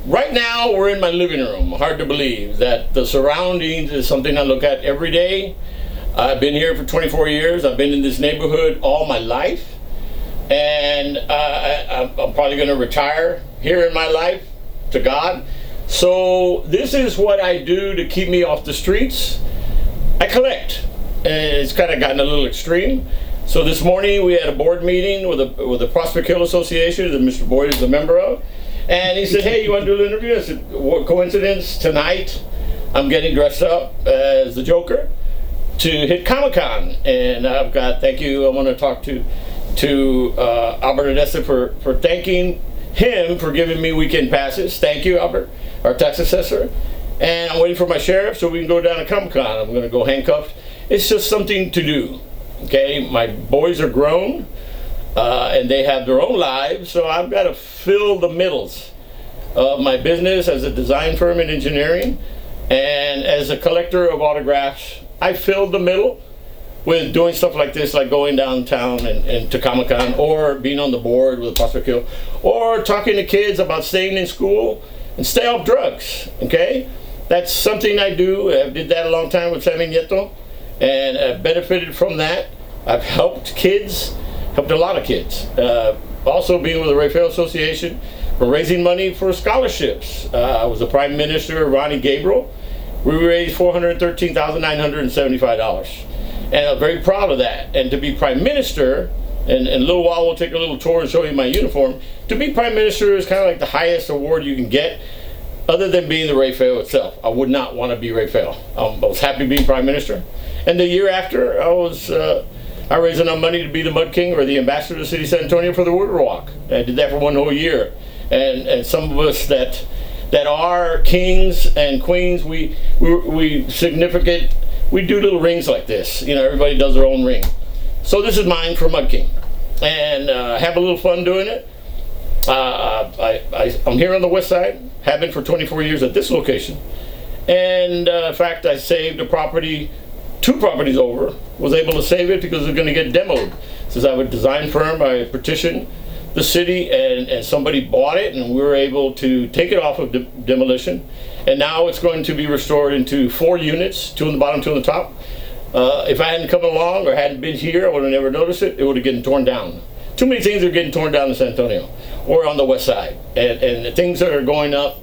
Right now, we're in my living room. Hard to believe that the surroundings is something I look at every day. I've been here for 24 years. I've been in this neighborhood all my life. And I'm probably going to retire here in my life, to God. So this is what I do to keep me off the streets. I collect. And it's kind of gotten a little extreme. So this morning we had a board meeting with the Prospect Hill Association that Mr. Boyd is a member of. And he said, hey, you want to do an interview? I said, what coincidence, tonight I'm getting dressed up as the Joker to hit Comic-Con. And I've got, thank you, I want to talk to Albert Odessa for thanking him for giving me weekend passes. Thank you, Albert, our tax assessor. And I'm waiting for my sheriff so we can go down to Comic-Con. I'm going to go handcuffed. It's just something to do, okay? My boys are grown. And they have their own lives, so I've got to fill the middles of my business as a design firm in engineering and as a collector of autographs. I filled the middle with doing stuff like this, like going downtown and to Comic-Con, or being on the board with Prospect Hill, or talking to kids about staying in school and stay off drugs, okay? That's something I do. I did that a long time with Sammy Nieto, and I've benefited from that. I've helped kids. Helped a lot of kids. Also being with the Raphael Association for raising money for scholarships. I was the Prime Minister, Ronnie Gabriel. We raised $413,975. And I'm very proud of that. And to be Prime Minister, and in a little while we'll take a little tour and show you my uniform. To be Prime Minister is kind of like the highest award you can get, other than being the Raphael itself. I would not want to be Raphael. I was happy being Prime Minister. And the year after, I raised enough money to be the Mud King or the ambassador to the city of San Antonio for the River Walk. I did that for one whole year. And some of us that are kings and queens, we do little rings like this. You know, everybody does their own ring. So this is mine for Mud King. And have a little fun doing it. I'm here on the west side, have been for 24 years at this location. And in fact, I saved a property, 2 properties over, was able to save it because it was going to get demoed. Since I have a design firm, I petitioned the city and somebody bought it, and we were able to take it off of demolition. And now it's going to be restored into 4 units, 2 on the bottom, 2 on the top. If I hadn't come along or hadn't been here, I would have never noticed it. It would have gotten torn down. Too many things are getting torn down in San Antonio or on the west side. And the things that are going up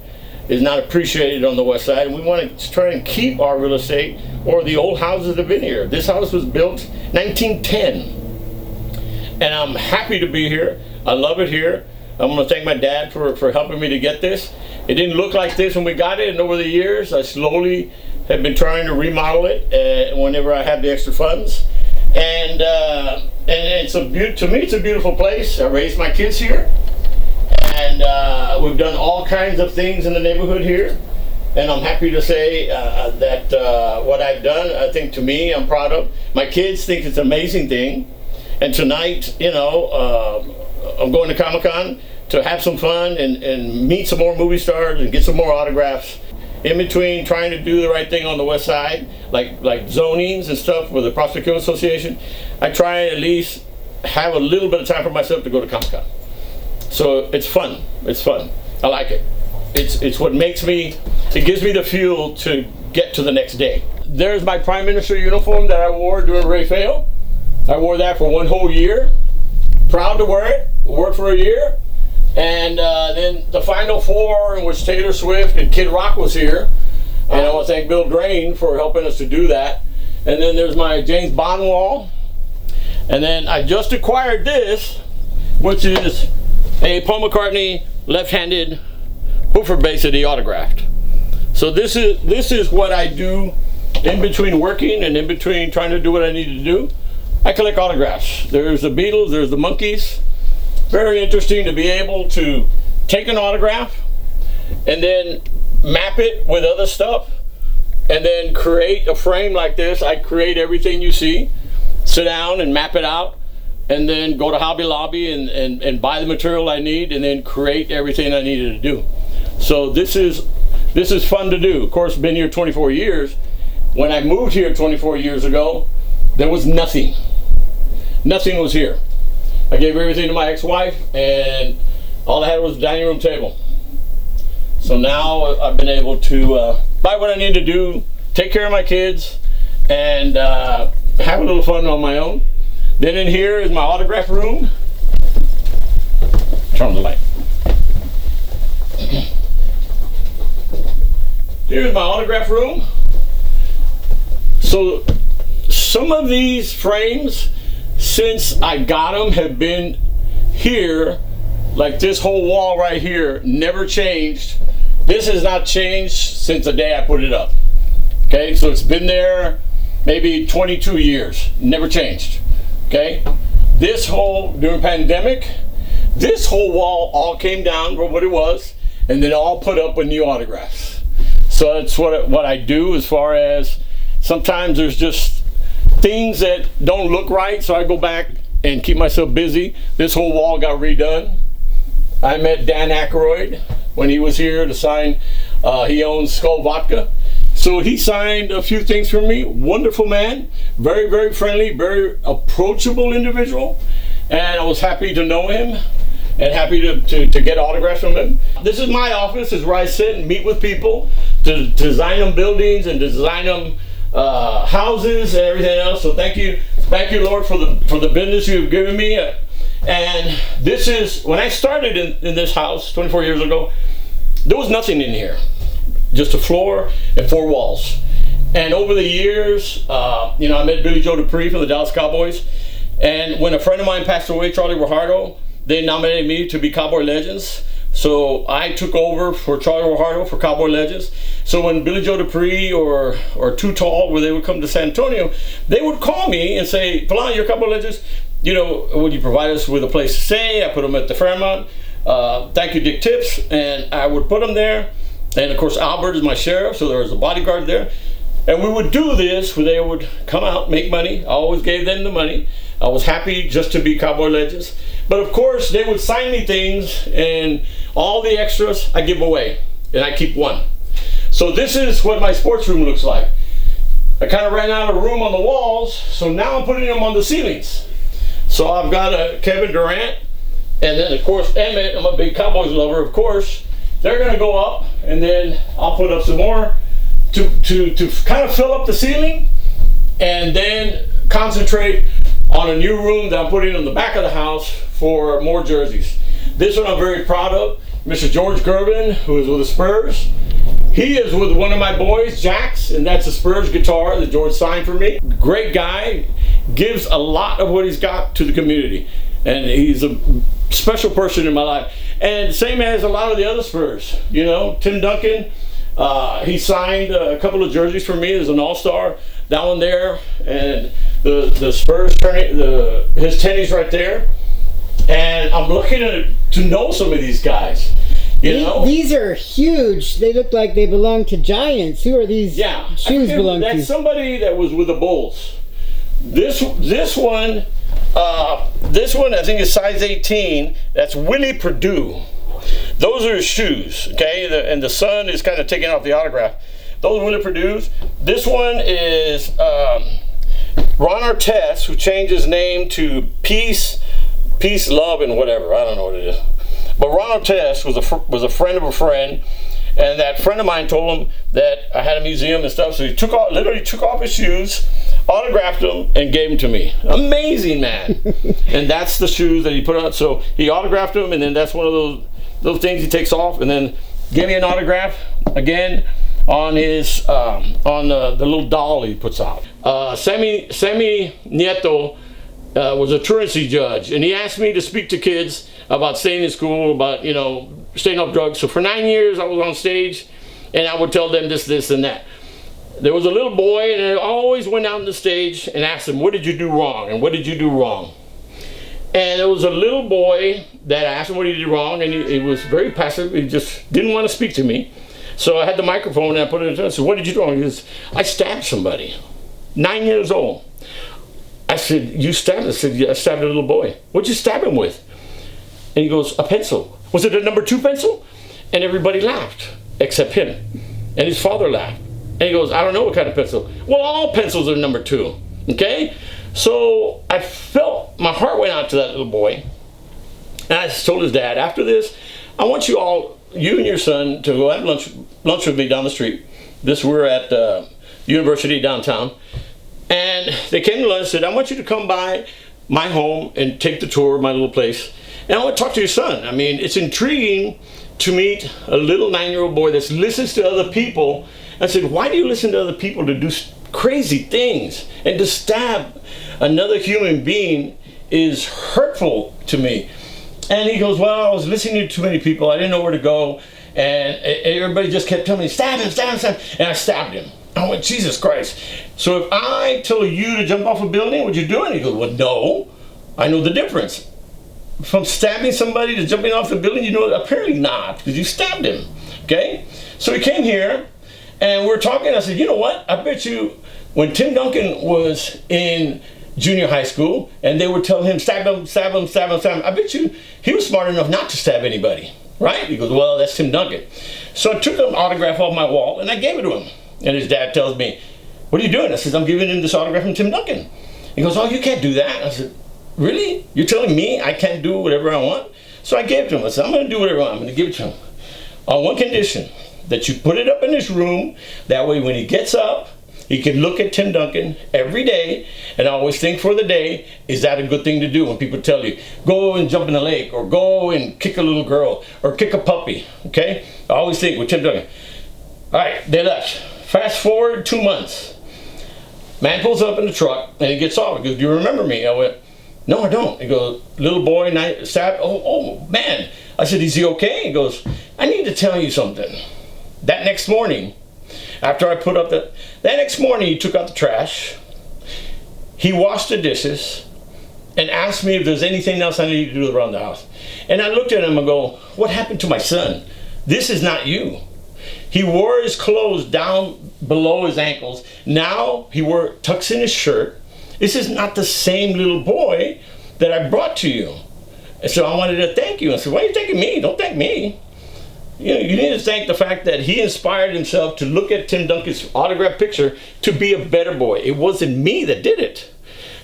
is not appreciated on the west side, and we want to try and keep our real estate or the old houses that have been here. This house was built 1910, and I'm happy to be here. I love it here. I'm going to thank my dad for helping me to get this. It didn't look like this when we got it, and over the years I slowly have been trying to remodel it whenever I have the extra funds. And it's to me it's a beautiful place. I raised my kids here. And we've done all kinds of things in the neighborhood here. And I'm happy to say that what I've done, I think to me, I'm proud of. My kids think it's an amazing thing. And tonight, you know, I'm going to Comic-Con to have some fun and meet some more movie stars and get some more autographs. In between trying to do the right thing on the west side, like zonings and stuff with the Prospect Hill Association, I try and at least have a little bit of time for myself to go to Comic-Con. So it's fun. It's fun. I like it. It's what makes me, it gives me the fuel to get to the next day. There's my Prime Minister uniform that I wore during Raphael. I wore that for 1 whole year. Proud to wear it. Wore it for a year. And then the Final 4, in which Taylor Swift and Kid Rock was here. And I want to thank Bill Drain for helping us to do that. And then there's my James Bond wall. And then I just acquired this, which is a Paul McCartney left-handed Hoofer bass that he autographed. So this is what I do in between working and in between trying to do what I need to do. I collect autographs. There's the Beatles, there's the Monkees. Very interesting to be able to take an autograph and then map it with other stuff and then create a frame like this. I create everything you see, sit down and map it out, and then go to Hobby Lobby and buy the material I need and then create everything I needed to do. So this is fun to do. Of course, been here 24 years. When I moved here 24 years ago, there was nothing. Nothing was here. I gave everything to my ex-wife, and all I had was a dining room table. So now I've been able to buy what I need to do, take care of my kids, and have a little fun on my own. Then in here is my autograph room. Turn on the light. Here's my autograph room. So some of these frames, since I got them, have been here. Like this whole wall right here never changed. This has not changed since the day I put it up. Okay, so it's been there maybe 22 years, never changed. Okay, this whole, during pandemic, this whole wall all came down for what it was, and then all put up with new autographs. So that's what I do, as far as sometimes there's just things that don't look right, so I go back and keep myself busy. This whole wall got redone. I met Dan Aykroyd when he was here to sign. He owns Skull Vodka. So he signed a few things for me. Wonderful man, very, very friendly, very approachable individual. And I was happy to know him and happy to get autographs from him. This is my office. This is where I sit and meet with people to design them buildings and design them houses and everything else. So thank you, Lord, for the business you've given me. And this is, when I started in this house 24 years ago, there was nothing in here. Just a floor and 4 walls. And over the years, you know, I met Billy Joe Dupree from the Dallas Cowboys. And when a friend of mine passed away, Charlie Guajardo, they nominated me to be Cowboy Legends. So I took over for Charlie Guajardo for Cowboy Legends. So when Billy Joe Dupree or Too Tall, where they would come to San Antonio, they would call me and say, Felan, you're Cowboy Legends. You know, would you provide us with a place to stay? I put them at the Fairmont. Thank you, Dick Tips. And I would put them there. And of course, Albert is my sheriff, so there was a bodyguard there. And we would do this where they would come out, make money. I always gave them the money. I was happy just to be Cowboy Legends. But of course, they would sign me things, and all the extras I give away, and I keep one. So this is what my sports room looks like. I kind of ran out of room on the walls, so now I'm putting them on the ceilings. So I've got a Kevin Durant, and then of course Emmett. I'm a big Cowboys lover, of course. They're going to go up, and then I'll put up some more to kind of fill up the ceiling, and then concentrate on a new room that I'm putting in the back of the house for more jerseys. This one I'm very proud of. Mr. George Gervin, who is with the Spurs. He is with one of my boys, Jax, and that's a Spurs guitar that George signed for me. Great guy, gives a lot of what he's got to the community, and he's a special person in my life. And same as a lot of the other Spurs, you know, Tim Duncan, he signed a couple of jerseys for me as an all-star, that one there, and the Spurs, his tennies right there. And I'm looking to know some of these guys, you know. These are huge. They look like they belong to giants. Who are these shoes belong to? That's somebody that was with the Bulls. This one I think is size 18. That's Willie Perdue. Those are his shoes, okay? And the sun is kind of taking off the autograph. Those are Willie Perdue's. This one is Ron Artest, who changed his name to Peace, Love, and whatever. I don't know what it is. But Ron Artest was a friend of a friend, and that friend of mine told him that I had a museum and stuff, so he literally took off his shoes, autographed them, and gave them to me. Amazing man. And that's the shoes that he put on. So he autographed them, and then that's one of those things he takes off, and then gave me an autograph again on his on the little doll he puts out. Sammy Nieto was a truancy judge, and he asked me to speak to kids about staying in school, about, you know, staying off drugs. So for 9 years I was on stage, and I would tell them this, and that. There was a little boy, and I always went out on the stage and asked him, what did you do wrong, and what did you do wrong? And there was a little boy that I asked him what he did wrong, and he was very passive. He just didn't want to speak to me. So I had the microphone, and I put it in his hand. I said, what did you do wrong? He goes, I stabbed somebody. 9 years old. I said, you stabbed him? I said, yeah, I stabbed a little boy. What'd you stab him with? And he goes, a pencil. Was it a number 2 pencil? And everybody laughed, except him. And his father laughed. And he goes, I don't know what kind of pencil. Well, all pencils are number 2, okay? So I felt, my heart went out to that little boy. And I told his dad, after this, I want you all you and your son to go have lunch with me down the street. We're at University downtown. And they came to lunch and said, I want you to come by my home and take the tour of my little place. And I want to talk to your son. I mean, it's intriguing to meet a little 9-year-old boy that listens to other people. I said, why do you listen to other people to do crazy things? And to stab another human being is hurtful to me. And he goes, well, I was listening to too many people. I didn't know where to go. And everybody just kept telling me, stab him, stab him, stab him. And I stabbed him. I went, Jesus Christ. So if I tell you to jump off a building, would you do it? He goes, well, no. I know the difference. From stabbing somebody to jumping off the building, you know, apparently not, because you stabbed him. Okay? So he came here, and we're talking. I said, you know what? I bet you when Tim Duncan was in junior high school, and they would tell him, stab him, stab him, stab him, stab him, I bet you he was smart enough not to stab anybody. Right? He goes, well, that's Tim Duncan. So I took an autograph off my wall, and I gave it to him. And his dad tells me, what are you doing? I said, I'm giving him this autograph from Tim Duncan. He goes, oh, you can't do that. I said, really? You're telling me I can't do whatever I want? So I gave it to him. I said, I'm going to do whatever I want. I'm going to give it to him. On one condition, that you put it up in his room. That way when he gets up, he can look at Tim Duncan every day and always think for the day, is that a good thing to do? When people tell you, go and jump in the lake, or go and kick a little girl, or kick a puppy, okay? I always think with Tim Duncan. All right, they left. Fast forward 2 months. Man pulls up in the truck and he gets off. He goes, do you remember me? I went, no, I don't. He goes, little boy, oh man. I said, is he okay? He goes, I need to tell you something. That next morning, after I put up that next morning he took out the trash, he washed the dishes, and asked me if there's anything else I need to do around the house. And I looked at him and go, what happened to my son? This is not you. He wore his clothes down below his ankles. Now he tucks in his shirt. This is not the same little boy that I brought to you. And so I wanted to thank you. I said, why are you thanking me? Don't thank me. You know, you need to thank the fact that he inspired himself to look at Tim Duncan's autographed picture to be a better boy. It wasn't me that did it.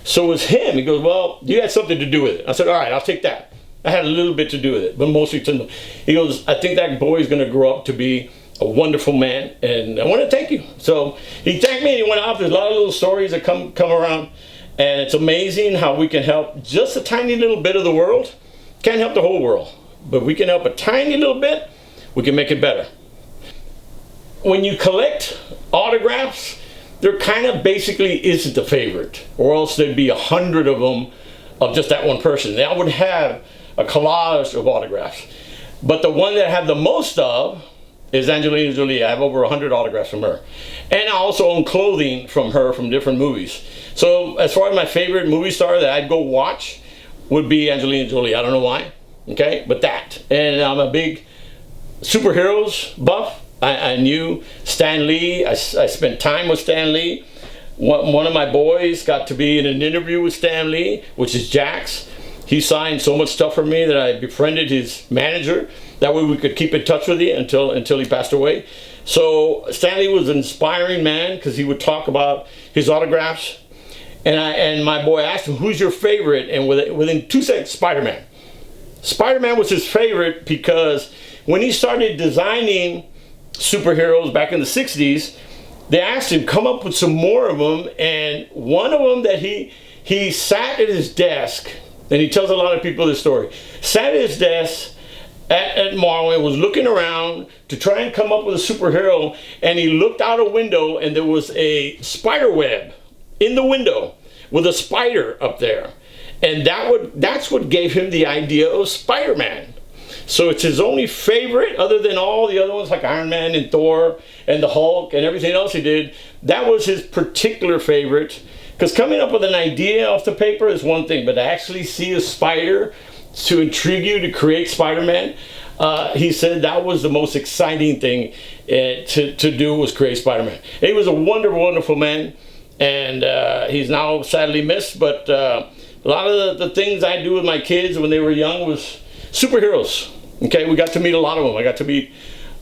So it was him. He goes, well, you had something to do with it. I said, all right, I'll take that. I had a little bit to do with it, but mostly Tim. He goes, I think that boy is going to grow up to be a wonderful man, and I want to thank you. So he thanked me and he went off. There's a lot of little stories that come around, and it's amazing how we can help just a tiny little bit of the world. Can't help the whole world, but we can help a tiny little bit. We can make it better. When you collect autographs, there kind of basically isn't a favorite, or else there'd be 100 of them of just that one person. I would have a collage of autographs, but the one that I have the most of is Angelina Jolie. I have over 100 autographs from her. And I also own clothing from her from different movies. So as far as my favorite movie star that I'd go watch would be Angelina Jolie. I don't know why, okay? But that. And I'm a big superheroes buff. I knew Stan Lee. I spent time with Stan Lee. One of my boys got to be in an interview with Stan Lee, which is Jax. He signed so much stuff for me that I befriended his manager. That way we could keep in touch with you until he passed away. So Stanley was an inspiring man because he would talk about his autographs. And my boy asked him, who's your favorite? And within 2 seconds, Spider-Man. Spider-Man was his favorite because when he started designing superheroes back in the 60s, they asked him, come up with some more of them. And one of them that he sat at his desk, and he tells a lot of people this story, sat at his desk at Marlin, was looking around to try and come up with a superhero, and he looked out a window and there was a spider web in the window with a spider up there. And that's what gave him the idea of Spider-Man. So it's his only favorite, other than all the other ones like Iron Man and Thor and the Hulk and everything else he did. That was his particular favorite. Because coming up with an idea off the paper is one thing, but to actually see a spider to intrigue you to create Spider-Man, he said that was the most exciting thing to do, was create Spider-Man. He was a wonderful, wonderful man, and he's now sadly missed, but a lot of the things I do with my kids when they were young was superheroes. Okay, we got to meet a lot of them. I got to meet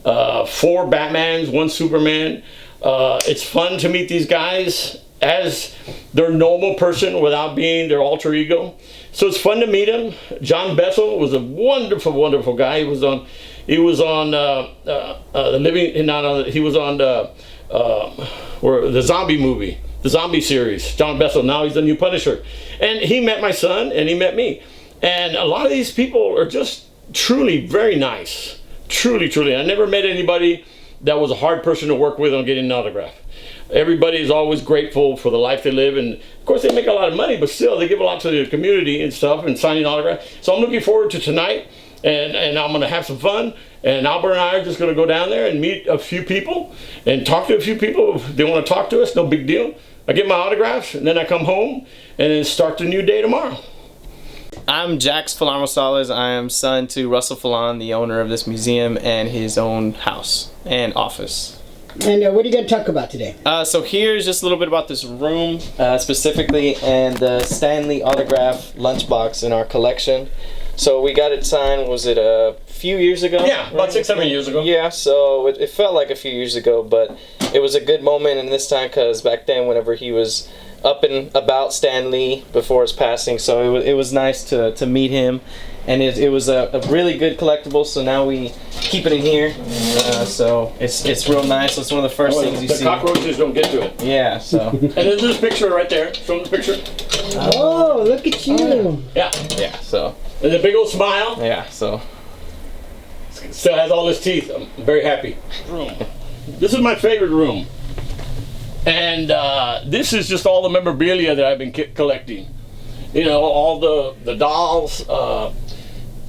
4 Batmans, 1 Superman. It's fun to meet these guys as their normal person without being their alter ego. So it's fun to meet him. John Bessel was a wonderful, wonderful guy. He was on, He was on the living. Not on. He was on the zombie movie, the zombie series. John Bessel. Now he's the new Punisher, and he met my son, and he met me. And a lot of these people are just truly very nice. Truly, truly. I never met anybody that was a hard person to work with on getting an autograph. Everybody is always grateful for the life they live, and of course they make a lot of money, but still they give a lot to the community and stuff and signing autographs. So I'm looking forward to tonight, and I'm going to have some fun. And Albert and I are just going to go down there and meet a few people and talk to a few people. If they want to talk to us, no big deal. I get my autographs, and then I come home and then start the new day tomorrow. I'm Jax Felan Rosales. I am son to Russell Felan, the owner of this museum and his own house and office. And what are you going to talk about today? So here's just a little bit about this room specifically, and the Stanley autograph lunchbox in our collection. So we got it signed, was it a few years ago? Yeah, about 6-7 years ago. Yeah, so it felt like a few years ago, but it was a good moment in this time because back then whenever he was up and about Stanley before his passing, so it was nice to meet him. And it was a really good collectible, so now we keep it in here. So it's real nice. It's one of the first things you see. The cockroaches don't get to it. Yeah, so. And there's this picture right there. Show them the picture. Oh, look at you. Yeah. Yeah, so. And the big old smile. Yeah, so. Still has all his teeth. I'm very happy. This is my favorite room. And this is just all the memorabilia that I've been collecting. You know, all the dolls.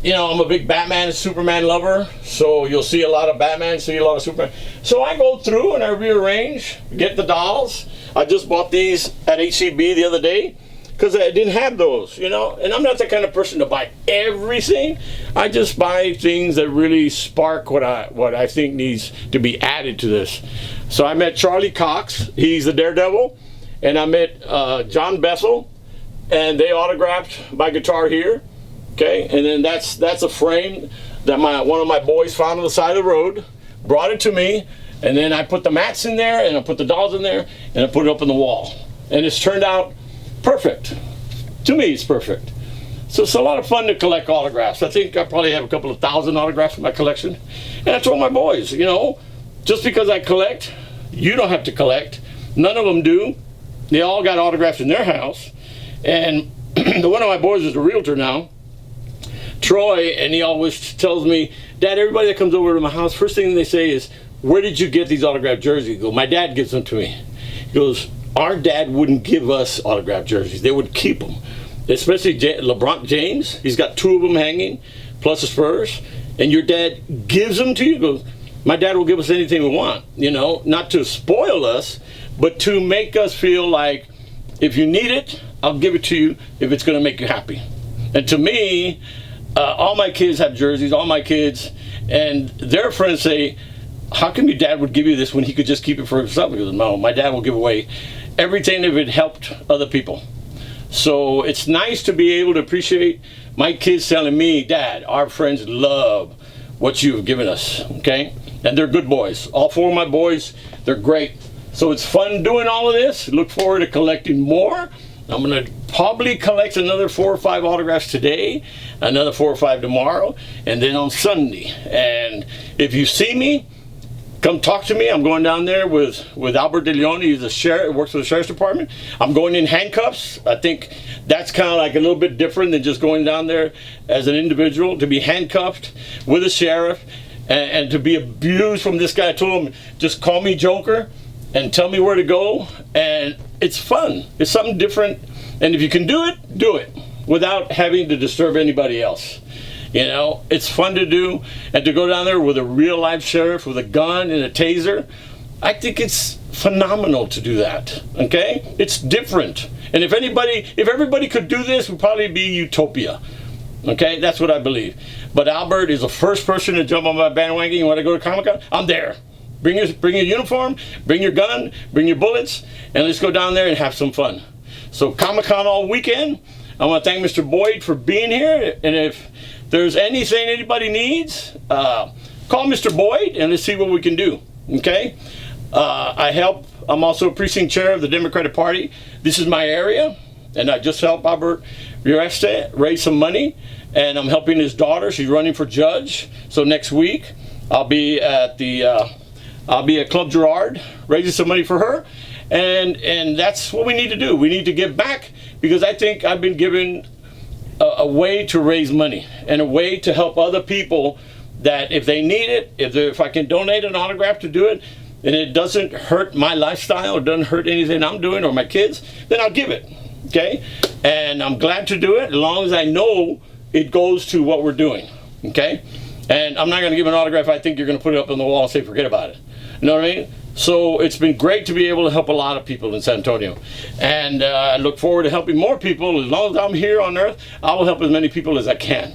You know, I'm a big Batman and Superman lover, so you'll see a lot of Batman, see a lot of Superman. So I go through and I rearrange, get the dolls. I just bought these at HCB the other day because I didn't have those, you know. And I'm not the kind of person to buy everything. I just buy things that really spark what I think needs to be added to this. So I met Charlie Cox, he's the Daredevil, and I met John Bessel, and they autographed my guitar here. Okay, and then that's a frame that one of my boys found on the side of the road, brought it to me, and then I put the mats in there, and I put the dolls in there, and I put it up on the wall. And it's turned out perfect. To me, it's perfect. So it's a lot of fun to collect autographs. I think I probably have a couple of thousand autographs in my collection. And I told my boys, you know, just because I collect, you don't have to collect. None of them do. They all got autographs in their house. And one of my boys is a realtor now, Troy, and he always tells me, Dad, everybody that comes over to my house, first thing they say is, where did you get these autographed jerseys? I go, my dad gives them to me. He goes, our dad wouldn't give us autographed jerseys. They would keep them. Especially LeBron James. He's got 2 of them hanging, plus the Spurs. And your dad gives them to you? He goes, my dad will give us anything we want. You know, not to spoil us, but to make us feel like, if you need it, I'll give it to you if it's going to make you happy. And to me, all my kids have jerseys, all my kids, and their friends say, how come your dad would give you this when he could just keep it for himself? Because no, my dad will give away everything if it helped other people. So it's nice to be able to appreciate my kids telling me, Dad, our friends love what you've given us, okay? And they're good boys. All 4 of my boys, they're great. So it's fun doing all of this. Look forward to collecting more. I'm going to probably collect another 4 or 5 autographs today, another 4 or 5 tomorrow, and then on Sunday. And if you see me, come talk to me. I'm going down there with Albert De Leon. He's a sheriff, works for the sheriff's department. I'm going in handcuffs. I think that's kind of like a little bit different than just going down there as an individual, to be handcuffed with a sheriff and to be abused from this guy. I told him, just call me Joker and tell me where to go. And it's fun. It's something different. And if you can do it without having to disturb anybody else. You know, it's fun to do, and to go down there with a real life sheriff with a gun and a taser. I think it's phenomenal to do that. Okay, it's different. And if everybody could do this, it would probably be utopia. Okay, that's what I believe. But Albert is the first person to jump on my bandwagon. You want to go to Comic-Con? I'm there. Bring your uniform, bring your gun, bring your bullets, and let's go down there and have some fun. So Comic-Con all weekend. I want to thank Mr. Boyd for being here, and if there's anything anybody needs, call Mr. Boyd and let's see what we can do. Okay? I'm also a precinct chair of the Democratic Party. This is my area, and I just helped Albert Ureste raise some money, and I'm helping his daughter. She's running for judge. So next week, I'll be at Club Girard, raising some money for her, and that's what we need to do. We need to give back, because I think I've been given a way to raise money and a way to help other people that if they need it, if I can donate an autograph to do it, and it doesn't hurt my lifestyle, it doesn't hurt anything I'm doing or my kids, then I'll give it, okay? And I'm glad to do it as long as I know it goes to what we're doing, okay? And I'm not going to give an autograph I think you're going to put it up on the wall and say forget about it. You know what I mean? So it's been great to be able to help a lot of people in San Antonio. And I look forward to helping more people. As long as I'm here on earth, I will help as many people as I can.